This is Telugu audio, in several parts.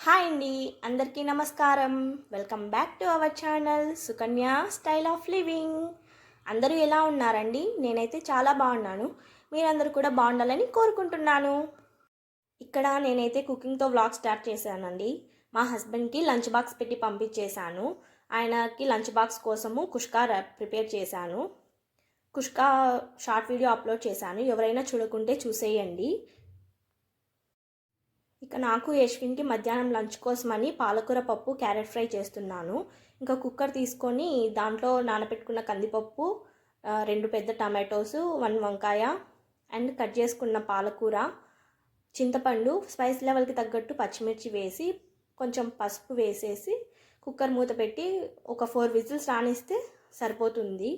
హాయ్ అండి, అందరికీ నమస్కారం. Welcome back to our channel Sukanya style of living. అందరూ ఎలా ఉన్నారండి? నేనైతే చాలా బాగున్నాను. మీరందరూ కూడా బాగుండాలని కోరుకుంటున్నాను. ఇక్కడ నేనైతే కుకింగ్తో వ్లాగ్ స్టార్ట్ చేశానండి. మా హస్బెండ్కి లంచ్ బాక్స్ పెట్టి పంపించేశాను. ఆయనకి లంచ్ బాక్స్ కోసము కుష్కా ప్రిపేర్ చేశాను. కుష్కా షార్ట్ వీడియో అప్లోడ్ చేశాను. ఎవరైనా చూడకుంటే చూసేయండి. ఇక నాకు యశ్విన్కి మధ్యాహ్నం లంచ్ కోసమని పాలకూర పప్పు క్యారెట్ ఫ్రై చేస్తున్నాను. ఇంకా కుక్కర్ తీసుకొని దాంట్లో నానబెట్టుకున్న కందిపప్పు, 2 పెద్ద టమాటోస్, 1 వంకాయ అండ్ కట్ చేసుకున్న పాలకూర, చింతపండు, స్పైస్ లెవెల్కి తగ్గట్టు పచ్చిమిర్చి వేసి కొంచెం పసుపు వేసేసి కుక్కర్ మూత పెట్టి ఒక 4 విజిల్స్ రానిస్తే సరిపోతుంది.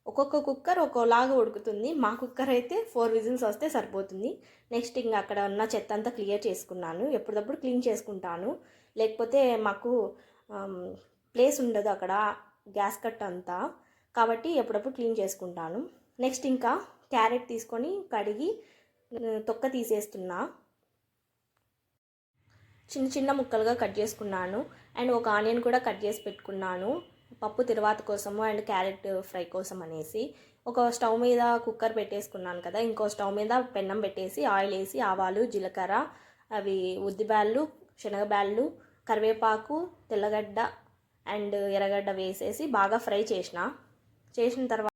ఒక్కొక్క కుక్కర్ ఒక్కోలాగా ఉడుకుతుంది. మా కుక్కర్ అయితే 4 విజిల్స్ వస్తే సరిపోతుంది. నెక్స్ట్ ఇంకా అక్కడ ఉన్న చెత్త అంతా క్లియర్ చేసుకున్నాను. ఎప్పుడప్పుడు క్లీన్ చేసుకుంటాను, లేకపోతే మాకు ప్లేస్ ఉండదు అక్కడ గ్యాస్ కట్ అంతా, కాబట్టి ఎప్పుడప్పుడు క్లీన్ చేసుకుంటాను. నెక్స్ట్ ఇంకా క్యారెట్ తీసుకొని కడిగి తొక్క తీసేస్తున్నా. చిన్న చిన్న ముక్కలుగా కట్ చేసుకున్నాను. అండ్ ఒక ఆనియన్ కూడా కట్ చేసి పెట్టుకున్నాను, పప్పు తిరువాత కోసము అండ్ క్యారెట్ ఫ్రై కోసం అనేసి. ఒక స్టవ్ మీద కుక్కర్ పెట్టేసుకున్నాను కదా, ఇంకో స్టవ్ మీద పెన్నం పెట్టేసి ఆయిల్ వేసి ఆవాలు, జీలకర్ర, అవి ఉద్దిబ్యాళ్ళు, శనగబ్యాళ్ళు, కరివేపాకు, తెల్లగడ్డ అండ్ ఎర్రగడ్డ వేసేసి బాగా ఫ్రై చేసిన తర్వాత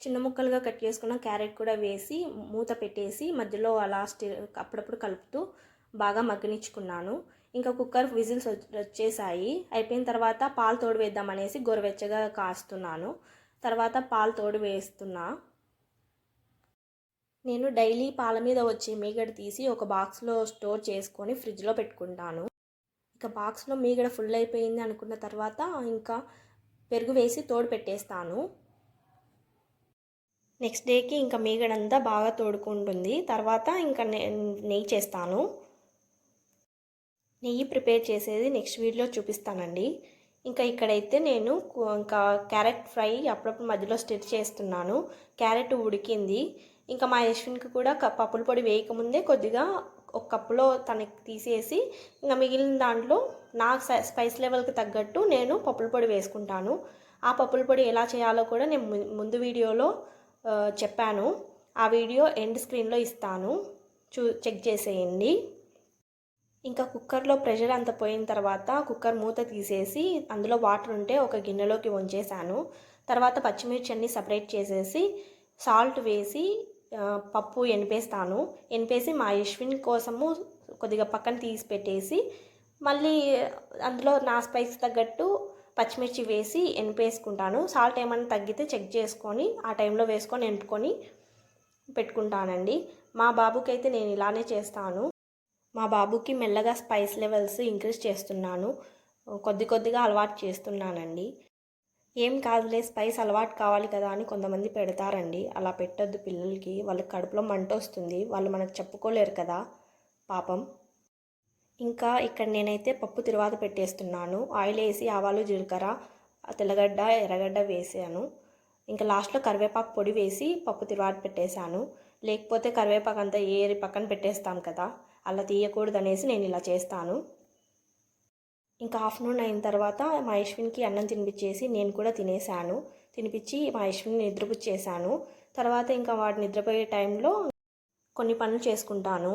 చిన్న ముక్కలుగా కట్ చేసుకున్న క్యారెట్ కూడా వేసి మూత పెట్టేసి మధ్యలో అలా అప్పుడప్పుడు కలుపుతూ బాగా మగ్గనిచ్చుకున్నాను. ఇంకా కుక్కర్ విజిల్స్ వచ్చేసాయి. అయిపోయిన తర్వాత పాలు తోడు వేద్దామనేసి గోరువెచ్చగా కాస్తున్నాను. తర్వాత పాలు తోడు వేస్తున్నా. నేను డైలీ పాల మీద వచ్చే మీగడ తీసి ఒక బాక్స్లో స్టోర్ చేసుకొని ఫ్రిడ్జ్లో పెట్టుకుంటాను. ఇక బాక్స్లో మీగడ ఫుల్ అయిపోయింది అనుకున్న తర్వాత ఇంకా పెరుగు వేసి తోడు పెట్టేస్తాను. నెక్స్ట్ డేకి ఇంకా మీగడంతా బాగా తోడుకుంటుంది. తర్వాత ఇంకా నెయ్యి చేస్తాను. నెయ్యి ప్రిపేర్ చేసేది నెక్స్ట్ వీడియోలో చూపిస్తానండి. ఇంకా ఇక్కడైతే నేను ఇంకా క్యారెట్ ఫ్రై అప్పుడప్పుడు మధ్యలో స్టిర్ చేస్తున్నాను. క్యారెట్ ఉడికింది. ఇంకా మా యశ్విన్కి కూడా పప్పుల పొడి వేయకముందే కొద్దిగా ఒక కప్పులో తనకి తీసేసి ఇంకా మిగిలిన దాంట్లో నాకు స్పైస్ లెవెల్కి తగ్గట్టు నేను పప్పుల పొడి వేసుకుంటాను. ఆ పప్పుల పొడి ఎలా చేయాలో కూడా నేను ముందు వీడియోలో చెప్పాను. ఆ వీడియో ఎండ్ స్క్రీన్లో ఇస్తాను, చెక్ చేసేయండి. ఇంకా కుక్కర్లో ప్రెషర్ అంతా పోయిన తర్వాత కుక్కర్ మూత తీసేసి అందులో వాటర్ ఉంటే ఒక గిన్నెలోకి వంచేసాను. తర్వాత పచ్చిమిర్చి అన్నీ సపరేట్ చేసేసి సాల్ట్ వేసి పప్పు ఎనిపేసి మా యశ్విన్ కోసము కొద్దిగా పక్కన తీసి పెట్టేసి మళ్ళీ అందులో నా స్పైస్ తగ్గట్టు పచ్చిమిర్చి వేసి ఎనిపేసుకుంటాను. సాల్ట్ ఏమైనా తగ్గితే చెక్ చేసుకొని ఆ టైంలో వేసుకొని ఎనుపుకొని పెట్టుకుంటానండి. మా బాబుకి అయితే నేను ఇలానే చేస్తాను. మా బాబుకి మెల్లగా స్పైస్ లెవెల్స్ ఇంక్రీజ్ చేస్తున్నాను, కొద్దిగా అలవాటు చేస్తున్నానండి. ఏం కాదులే, స్పైస్ అలవాటు కావాలి కదా అని కొంతమంది పెడతారండి. అలా పెట్టొద్దు పిల్లలకి, వాళ్ళకి కడుపులో మంట వస్తుంది, వాళ్ళు మనకు చెప్పుకోలేరు కదా పాపం. ఇంకా ఇక్కడ నేనైతే పప్పు తిరువాత పెట్టేస్తున్నాను. ఆయిల్ వేసి ఆవాలు, జీలకర్ర, తెల్లగడ్డ, ఎర్రగడ్డ వేసాను. ఇంకా లాస్ట్లో కరివేపాకు పొడి వేసి పప్పు తిరువాత పెట్టేశాను. లేకపోతే కరివేపాకు అంతా ఏరి పక్కన పెట్టేస్తాం కదా, అలా తీయకూడదనేసి నేను ఇలా చేస్తాను. ఇంకా ఆఫ్టర్నూన్ అయిన తర్వాత మా యశ్విన్కి అన్నం తినిపించేసి నేను కూడా తినేసాను. తినిపించి మా యశ్విన్ని నిద్రపుచ్చేసాను. తర్వాత ఇంకా వాడు నిద్రపోయే టైంలో కొన్ని పనులు చేసుకుంటాను.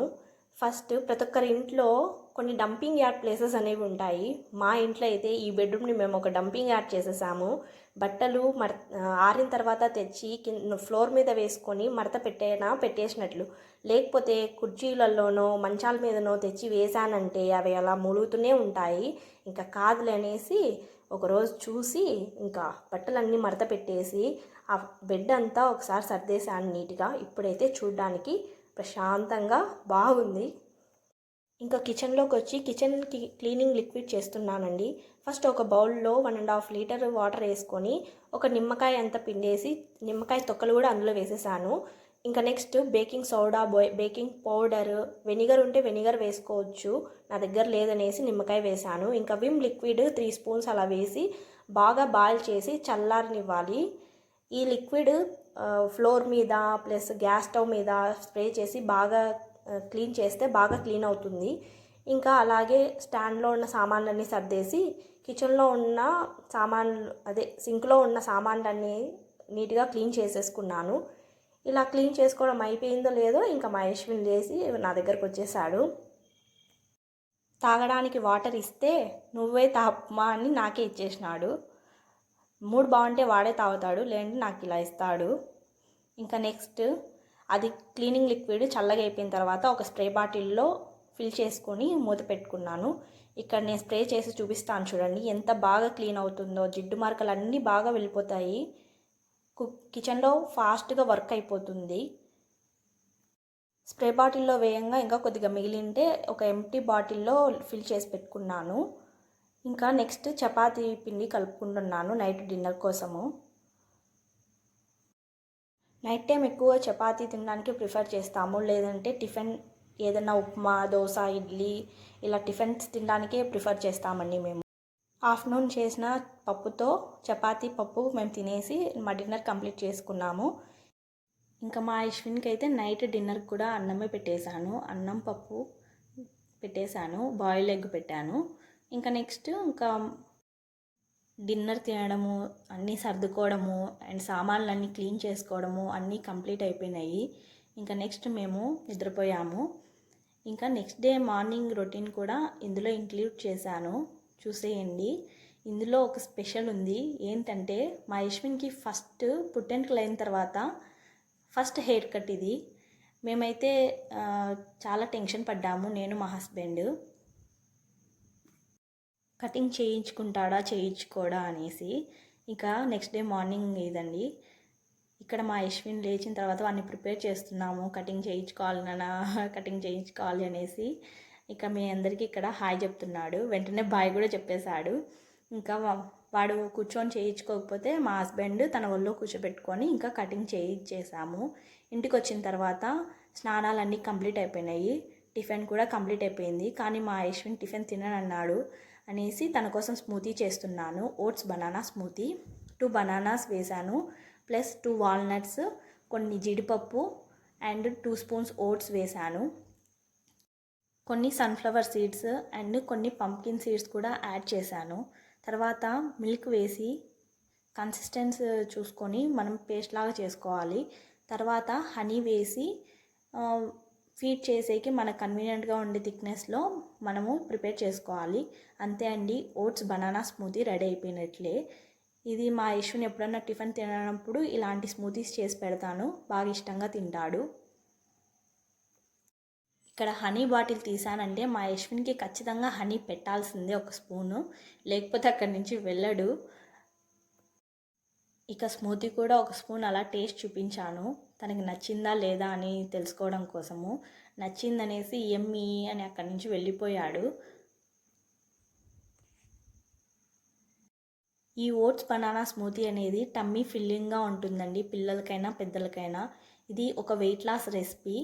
ఫస్ట్ ప్రతి ఒక్కరి ఇంట్లో కొన్ని డంపింగ్ యార్డ్ ప్లేసెస్ అనేవి ఉంటాయి. మా ఇంట్లో అయితే ఈ బెడ్రూమ్ని మేము ఒక డంపింగ్ యార్డ్ చేసేసాము. బట్టలు ఆరిన తర్వాత తెచ్చి ఫ్లోర్ మీద వేసుకొని మడత పెట్టేసినట్లు, లేకపోతే కుర్చీలలోనో మంచాల మీదనో తెచ్చి వేసానంటే అవి అలా మూలుగుతూనే ఉంటాయి. ఇంకా కాదులే అనేసి ఒకరోజు చూసి ఇంకా బట్టలన్నీ మడత పెట్టేసి ఆ బెడ్ అంతా ఒకసారి సర్దేశాను నీట్గా. ఇప్పుడైతే చూడ్డానికి ప్రశాంతంగా బాగుంది. ఇంకా కిచెన్లోకి వచ్చి కిచెన్కి క్లీనింగ్ లిక్విడ్ చేస్తున్నానండి. ఫస్ట్ ఒక బౌల్లో 1.5 లీటర్ వాటర్ వేసుకొని ఒక నిమ్మకాయ అంతా పిండేసి నిమ్మకాయ తొక్కలు కూడా అందులో వేసేసాను. ఇంకా next baking soda, baking powder, vinegar ఉంటే వెనిగర్ వేసుకోవచ్చు, నా దగ్గర లేదనేసి నిమ్మకాయ వేసాను. ఇంకా విమ్ లిక్విడ్ 3 స్పూన్స్ అలా వేసి బాగా బాయిల్ చేసి చల్లారనివ్వాలి. ఈ లిక్విడ్ ఫ్లోర్ మీద ప్లస్ గ్యాస్ స్టవ్ మీద స్ప్రే చేసి బాగా క్లీన్ చేస్తే బాగా క్లీన్ అవుతుంది. ఇంకా అలాగే స్టాండ్లో ఉన్న సామాన్లన్నీ సర్దేసి కిచెన్లో ఉన్న సామాన్లు సింక్లో ఉన్న సామాన్లన్నీ నీట్గా క్లీన్ చేసేసుకున్నాను. ఇలా క్లీన్ చేసుకోవడం అయిపోయిందో లేదో ఇంకా మా యశ్విన్ లేసి నా దగ్గరకు వచ్చేసాడు. తాగడానికి వాటర్ ఇస్తే నువ్వే తాపమా అని నాకే ఇచ్చేసినాడు. మూడ్ బాగుంటే వాడే తాగుతాడు, లేదంటే నాకు ఇలా ఇస్తాడు. ఇంకా నెక్స్ట్ అది క్లీనింగ్ లిక్విడ్ చల్లగా అయిపోయిన తర్వాత ఒక స్ప్రే బాటిల్లో ఫిల్ చేసుకొని మూత పెట్టుకున్నాను. ఇక్కడ నేను స్ప్రే చేసి చూపిస్తాను చూడండి ఎంత బాగా క్లీన్ అవుతుందో. జిడ్డు మార్కలు అన్నీ బాగా వెళ్ళిపోతాయి. కిచెన్లో ఫాస్ట్గా వర్క్ అయిపోతుంది. స్ప్రే బాటిల్లో వేయంగా ఇంకా కొద్దిగా మిగిలింటే ఒక ఎంటీ బాటిల్లో ఫిల్ చేసి పెట్టుకున్నాను. ఇంకా నెక్స్ట్ చపాతీ పిండి కలుపుకుంటున్నాను నైట్ డిన్నర్ కోసము. నైట్ టైం ఎక్కువ చపాతీ తినడానికి ప్రిఫర్ చేస్తాము, లేదంటే టిఫిన్ ఏదైనా ఉప్మా, దోశ, ఇడ్లీ ఇలా టిఫిన్స్ తినడానికే ప్రిఫర్ చేస్తామండి మేము. ఆఫ్టర్నూన్ చేసిన పప్పుతో చపాతీ పప్పు మేము తినేసి మా డిన్నర్ కంప్లీట్ చేసుకున్నాము. ఇంకా మా యశ్విన్కి అయితే నైట్ డిన్నర్ కూడా అన్నమే పెట్టేశాను. అన్నం పప్పు పెట్టేశాను, బాయిల్డ్ ఎగ్ పెట్టాను. ఇంకా నెక్స్ట్ ఇంకా డిన్నర్ తినడము, అన్నీ సర్దుకోవడము అండ్ సామాన్లన్నీ క్లీన్ చేసుకోవడము అన్నీ కంప్లీట్ అయిపోయినాయి. ఇంకా నెక్స్ట్ మేము నిద్రపోయాము. ఇంకా నెక్స్ట్ డే మార్నింగ్ రొటీన్ కూడా ఇందులో ఇంక్లూడ్ చేశాను, చూసేయండి. ఇందులో ఒక స్పెషల్ ఉంది. ఏంటంటే మా యశ్విన్కి ఫస్ట్ పుట్టెంటుకలు అయిన తర్వాత ఫస్ట్ హెయిర్ కట్ ఇది. మేమైతే చాలా టెన్షన్ పడ్డాము, నేను మా హస్బెండ్. కటింగ్ చేయించుకుంటాడా చేయించుకోడా అనేసి. ఇంకా నెక్స్ట్ డే మార్నింగ్ ఇదండి. ఇక్కడ మా యశ్విన్ లేచిన తర్వాత వాడిని ప్రిపేర్ చేస్తున్నాము, కటింగ్ చేయించుకోవాలి అనేసి. ఇక మీ అందరికీ ఇక్కడ హాయ్ చెప్తున్నాడు, వెంటనే బాయ్ కూడా చెప్పేశాడు. ఇంకా వాడు కూర్చొని చేయించుకోకపోతే మా హస్బెండ్ తన ఒళ్ళో కూర్చోబెట్టుకొని ఇంకా కటింగ్ చేయించేసాము. ఇంటికి వచ్చిన తర్వాత స్నానాలన్నీ కంప్లీట్ అయిపోయినాయి, టిఫిన్ కూడా కంప్లీట్ అయిపోయింది. కానీ మా యశ్విన్ టిఫిన్ తిననన్నాడు అనేసి తన కోసం స్మూతీ చేస్తున్నాను. Oats banana smoothie. 2 బనానాస్ వేశాను, ప్లస్ 2 వాల్నట్స్, కొన్ని జీడిపప్పు అండ్ 2 స్పూన్స్ ఓట్స్ వేశాను. కొన్ని సన్ఫ్లవర్ సీడ్స్ అండ్ కొన్ని పంప్కిన్ సీడ్స్ కూడా యాడ్ చేశాను. తర్వాత మిల్క్ వేసి కన్సిస్టెన్స్ చూసుకొని మనం పేస్ట్ లాగా చేసుకోవాలి. తర్వాత హనీ వేసి ఫీడ్ చేసేకి మనకు కన్వీనియంట్గా ఉండే థిక్నెస్లో మనము ప్రిపేర్ చేసుకోవాలి. అంతే అండి, ఓట్స్ బనానా స్మూతీ రెడీ అయిపోయినట్లే. ఇది మా యశ్విన్ ఎప్పుడన్నా టిఫిన్ తినప్పుడు ఇలాంటి స్మూతీస్ చేసి పెడతాను, బాగా ఇష్టంగా తింటాడు. ఇక్కడ హనీ బాటిల్ తీసానంటే మా యశ్విన్కి ఖచ్చితంగా హనీ పెట్టాల్సిందే, ఒక స్పూను, లేకపోతే అక్కడి నుంచి వెళ్ళడు. ఇక స్మూతీ కూడా ఒక స్పూన్ అలా టేస్ట్ చూపించాను, తనకి నచ్చిందా లేదా అని తెలుసుకోవడం కోసము. నచ్చిందనేసి ఎమ్మీ అని అక్కడి నుంచి వెళ్ళిపోయాడు. ఈ ఓట్స్ బనానా స్మూతీ అనేది టమ్మీ ఫిల్లింగ్గా ఉంటుందండి, పిల్లలకైనా పెద్దలకైనా. ఇది ఒక వెయిట్ లాస్ రెసిపీ,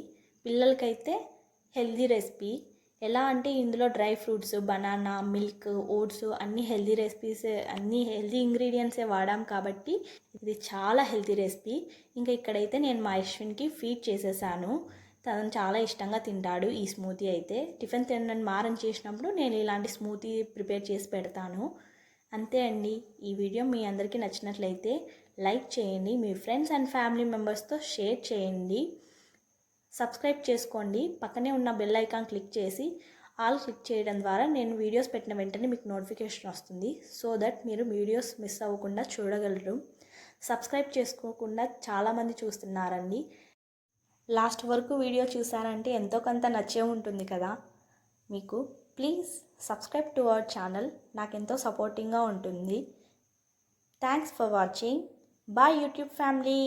పిల్లలకైతే హెల్దీ రెసిపీ. ఎలా అంటే ఇందులో dry fruits, banana, milk, oats అన్నీ హెల్దీ రెసిపీస్, అన్నీ హెల్దీ ఇంగ్రీడియంట్సే వాడాం కాబట్టి ఇది చాలా హెల్తీ రెసిపీ. ఇంకా ఇక్కడైతే నేను మా యశ్విన్కి ఫీడ్ చేసేసాను, తను చాలా ఇష్టంగా తింటాడు ఈ స్మూతీ అయితే. టిఫిన్ తినని మారం చేసినప్పుడు నేను ఇలాంటి స్మూతీ ప్రిపేర్ చేసి పెడతాను. అంతే అండి, ఈ వీడియో మీ అందరికీ నచ్చినట్లయితే లైక్ చేయండి, మీ ఫ్రెండ్స్ అండ్ ఫ్యామిలీ మెంబర్స్తో షేర్ చేయండి, సబ్స్క్రైబ్ చేసుకోండి. పక్కనే ఉన్న బెల్ ఐకాన్ క్లిక్ చేసి ఆల్ క్లిక్ చేయడం ద్వారా నేను వీడియోస్ పెట్టిన వెంటనే మీకు నోటిఫికేషన్ వస్తుంది, సో దట్ మీరు వీడియోస్ మిస్ అవ్వకుండా చూడగలరు. సబ్స్క్రైబ్ చేసుకోకుండా చాలామంది చూస్తున్నారండి. లాస్ట్ వరకు వీడియో చూసారంటే ఎంతో కొంత నచ్చే ఉంటుంది కదా మీకు. Please subscribe to our channel, నాకెంతో సపోర్టింగ్గా ఉంటుంది. Thanks for watching. Bye YouTube family.